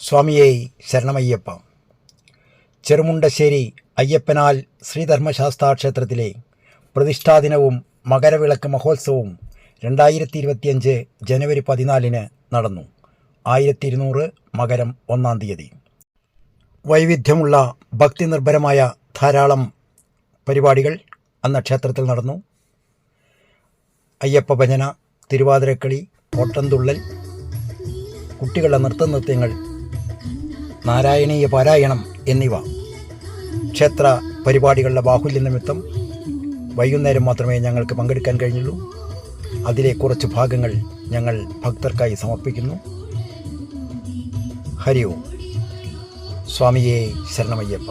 സ്വാമിയേ ശരണമയ്യപ്പ. ചെറുമുണ്ടശ്ശേരി അയ്യപ്പനാൽ ശ്രീധർമ്മശാസ്താ ക്ഷേത്രത്തിലെ പ്രതിഷ്ഠാദിനവും മകരവിളക്ക് മഹോത്സവവും 2025 ജനുവരി 14 നടന്നു. 1200 മകരം 1-ാം തീയതി. വൈവിധ്യമുള്ള ഭക്തിനിർഭരമായ ധാരാളം പരിപാടികൾ അന്ന് ക്ഷേത്രത്തിൽ നടന്നു. അയ്യപ്പ ഭജന, തിരുവാതിരക്കളി, ഓട്ടംതുള്ളൽ, കുട്ടികളുടെ നൃത്തനൃത്യങ്ങൾ, നാരായണീയ പാരായണം എന്നിവ ക്ഷേത്ര പരിപാടികളുടെ ബാഹുല്യ നിമിത്തം വൈകുന്നേരം മാത്രമേ ഞങ്ങൾക്ക് പങ്കെടുക്കാൻ കഴിഞ്ഞുള്ളൂ. അതിലെ കുറച്ച് ഭാഗങ്ങൾ ഞങ്ങൾ ഭക്തർക്കായി സമർപ്പിക്കുന്നു. ഹരി ഓം. സ്വാമിയേ ശരണമയ്യപ്പ.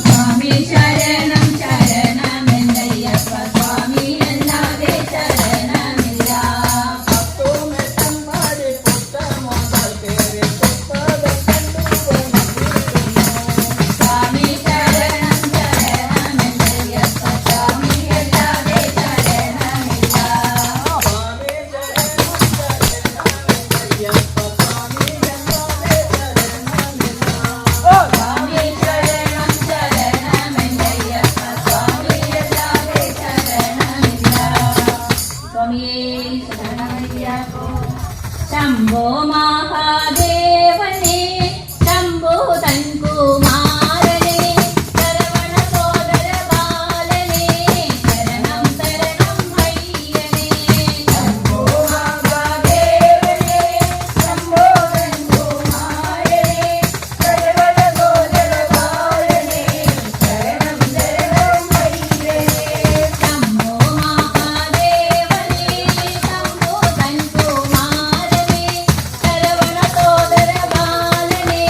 സ്വാമി ശരണം ശരണമെന്നയ്യപ്പ സ്വാമി അല്ലാതെ ശരണമില്ല. അത്തോമെത്തം പാടി പുത്തമോദൽ പേര് പുത്തകം കണ്ടുകൊണ്ടിരുന്നു. സ്വാമി ശരണം ശരണമെന്നയ്യപ്പ സ്വാമി അല്ലാതെ ശരണമില്ല. സ്വാമി ശരണം ശരണമയ്യപ്പ സ്വാമി അല്ലാതെ ശരണമില്ല. സ്വാമി ശരണം ശരണമെന്നയ്യപ്പ സ്വാമി അല്ലാതെ ശരണമില്ല. സ്വാമിയേ ശരണമയ്യപ്പ. ശംഭോ മഹാദേവനേ ശംഭോ തൻകുമാരനേ ശരവണ സോദര ബാലനേ ശരണം ശരണം അയ്യനേ. ശംഭോ മഹാദേവനേ ശംഭോ തൻകുമാരനേ ശരവണ സോദര ബാലനേ ശരണം ശരണം അയ്യനേ. ശംഭോ മഹാദേവനേ ശംഭോ തൻകുമാരനേ ശരവണ സോദര ബാലനേ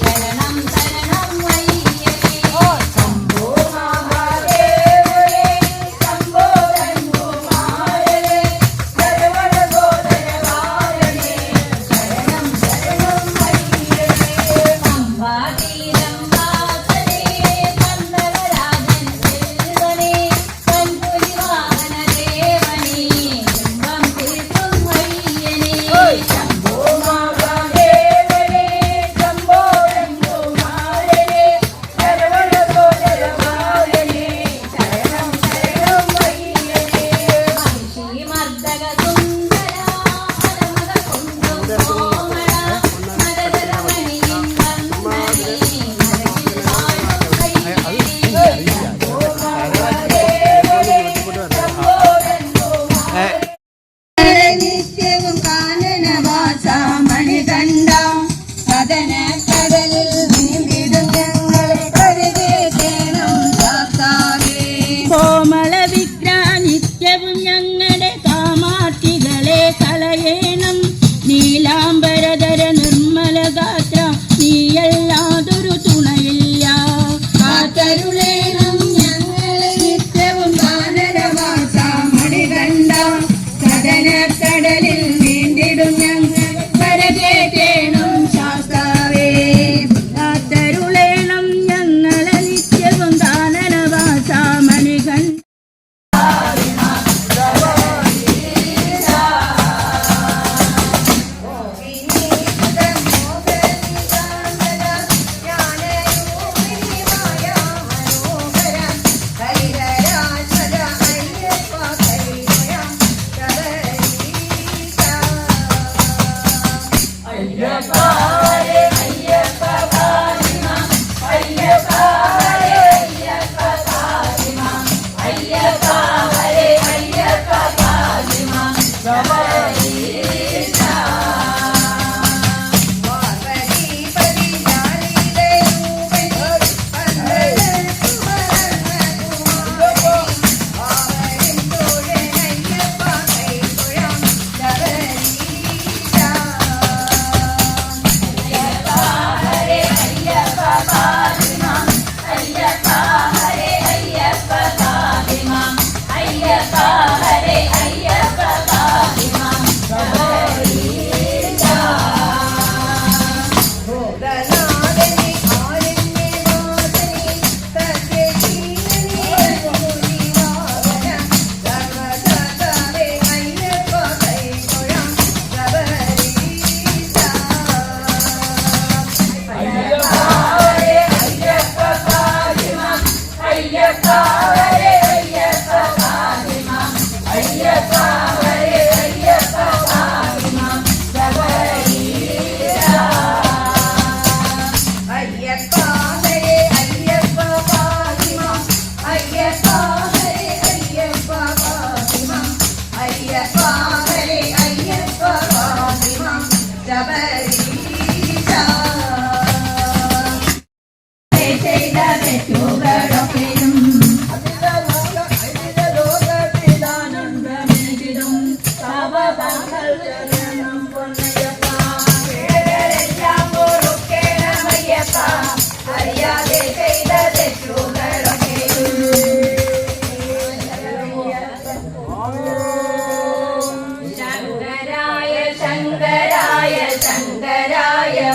ശരണം ശരണം അയ്യനേ. ശംഭോ മഹാദേവനേ ശംഭോ തൻകുമാരനേ ശരവണ സോദര ബാലനേ ശരണം ശരണം അയ്യനേ. പമ്പാതീരം വാസനേ പന്തളരാജൻ ചെൽവനേ പൻപുലിവാഹന ദേവനേ ബിംബം തീർക്കും അയ്യനേ. ശംഭോ മഹാദേവനേ ശംഭോ തൻകുമാരനേ ശരവണ സോദര ബാലനേ ശരണം ശരണം അയ്യനേ. മഹിഷീമർദ്ദക സുന്ദര പരമത കുന്ദം കോമള മദരമണിയിൻ വന്ദനേ മരകിൽ വാഴും അയ്യനേ. ശംഭോ മഹാദേവനേ ശംഭോ തൻകുമാരനേ നിത്യവും കാനനവാസ മണികണ്ഠ കഥന കടലിൽ നീന്തിടും ഞങ്ങളെ കരുതേണം ശാസ്താവേ. കോമള വിഗ്രഹ നിത്യവും ഞങ്ങളുടെ കാമാർത്ഥികളെ കളയേണം. നീലാംബരധര നിർമ്മല ഗാത്ര നീയല്ലാതൊരു തുണയില്ല. കാത്തരുളേണം ഞങ്ങളെ നിത്യവും കാനനവാസ മണികണ്ഠ കടലിൽ നീണ്ടിടും ഞങ്ങൾ കരകേറ്റേണം ശാസ്താവേ. കാത്തരുളേണം ഞങ്ങളെ നിത്യവും കാനനവാസ മണികണ്ഠ.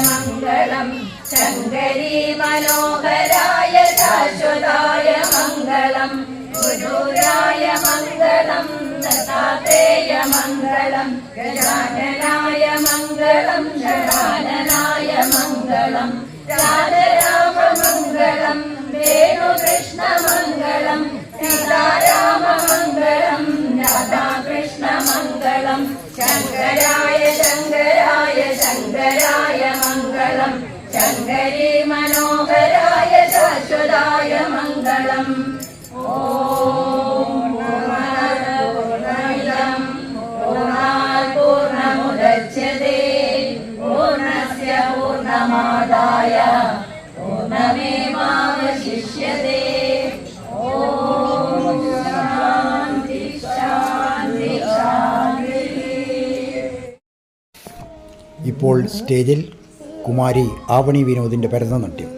മംഗളം ശങ്കരീ മനോഹരായ ശാശ്വതായ മംഗളം ഗുരുരായ മംഗളം ദത്താത്രേയ മംഗളം ഗജാനനായ മംഗളം ഷടാനനായ മംഗളം രാധരാമ മംഗളം വേണുകൃഷ്ണ മംഗളം സീതാരാമ മംഗളം രാധാകൃഷ്ണ മംഗളം ശങ്കരായ ശങ്കരായ ശങ്കരായ മംഗളം ശങ്കരീ മനോഹരായ ശാശ്വതായ മംഗളം ഓം പൂർണ്ണമിദം പൂർണ്ണാത് പൂർണ്ണമുദച്യതേ പൂർണ്ണസ്യ പൂർണ്ണമാദായ പൂർണ്ണമേവാവശിഷ്യതേ ഓം ശാന്തി ശാന്തി ശാന്തി. ഇപ്പോൾ സ്റ്റേജിൽ കുമാരി ആവണി വിനോദിൻ്റെ ഭരതനാട്യം.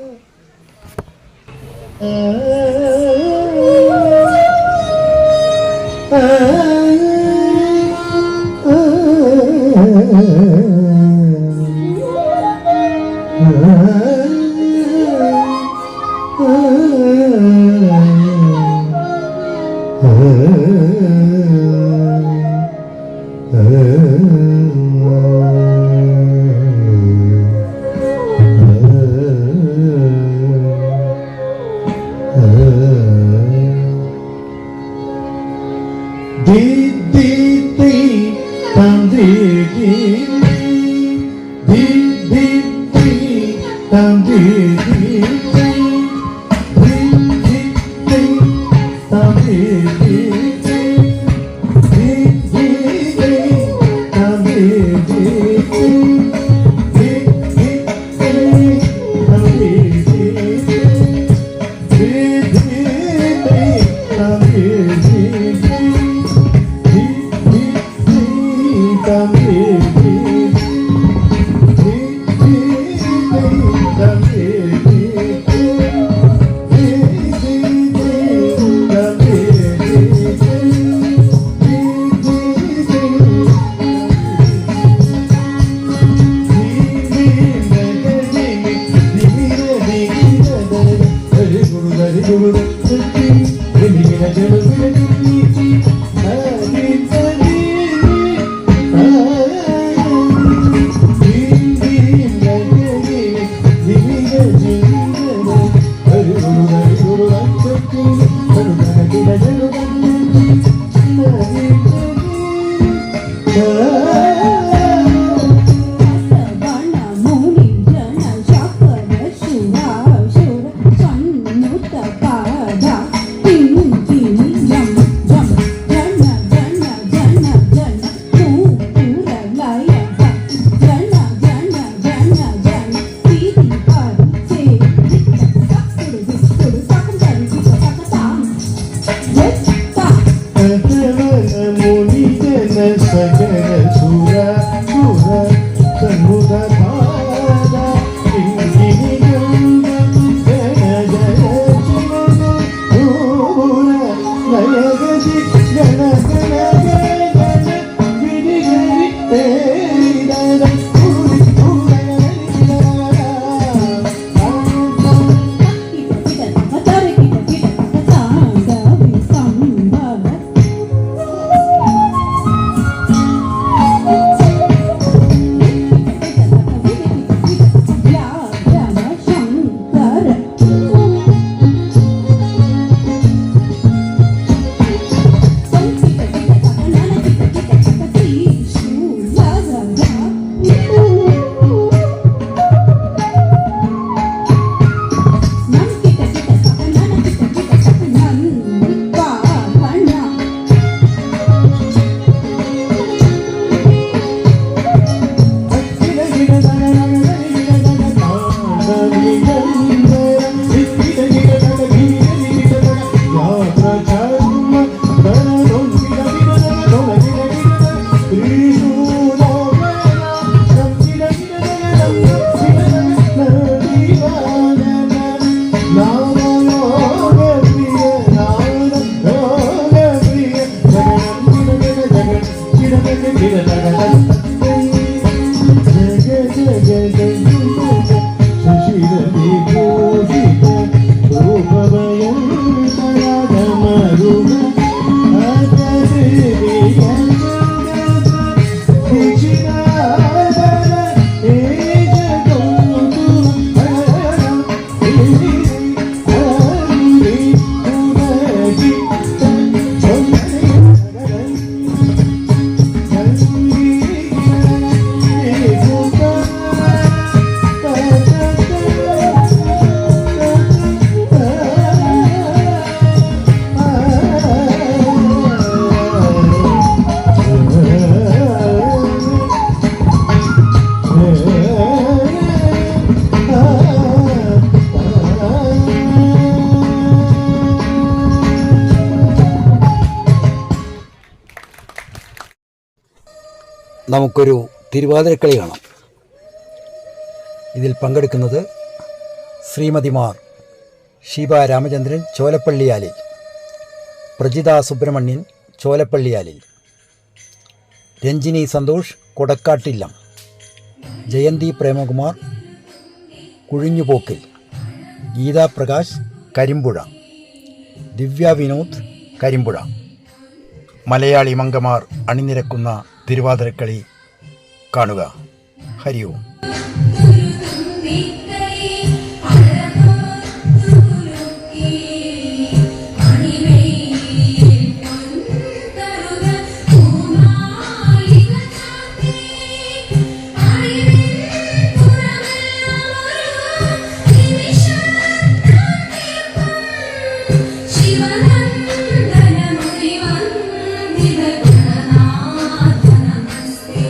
Give me നമുക്കൊരു തിരുവാതിരക്കളി കാണാം. ഇതിൽ പങ്കെടുക്കുന്നത് ശ്രീമതിമാർ ഷീബ രാമചന്ദ്രൻ ചോലപ്പള്ളിയാലിൽ, പ്രജിത സുബ്രഹ്മണ്യൻ ചോലപ്പള്ളിയാലിൽ, രഞ്ജിനി സന്തോഷ് കൊടക്കാട്ടില്ലം, ജയന്തി പ്രേമകുമാർ കുഴിഞ്ഞുപോക്കിൽ, ഗീതാ പ്രകാശ് കരിമ്പുഴ, ദിവ്യ വിനോദ് കരിമ്പുഴ. മലയാളി മംഗമാർ അണിനിരക്കുന്ന തിരുവാതിരക്കളി കാണുക. ഹരി ഓം. Namaste.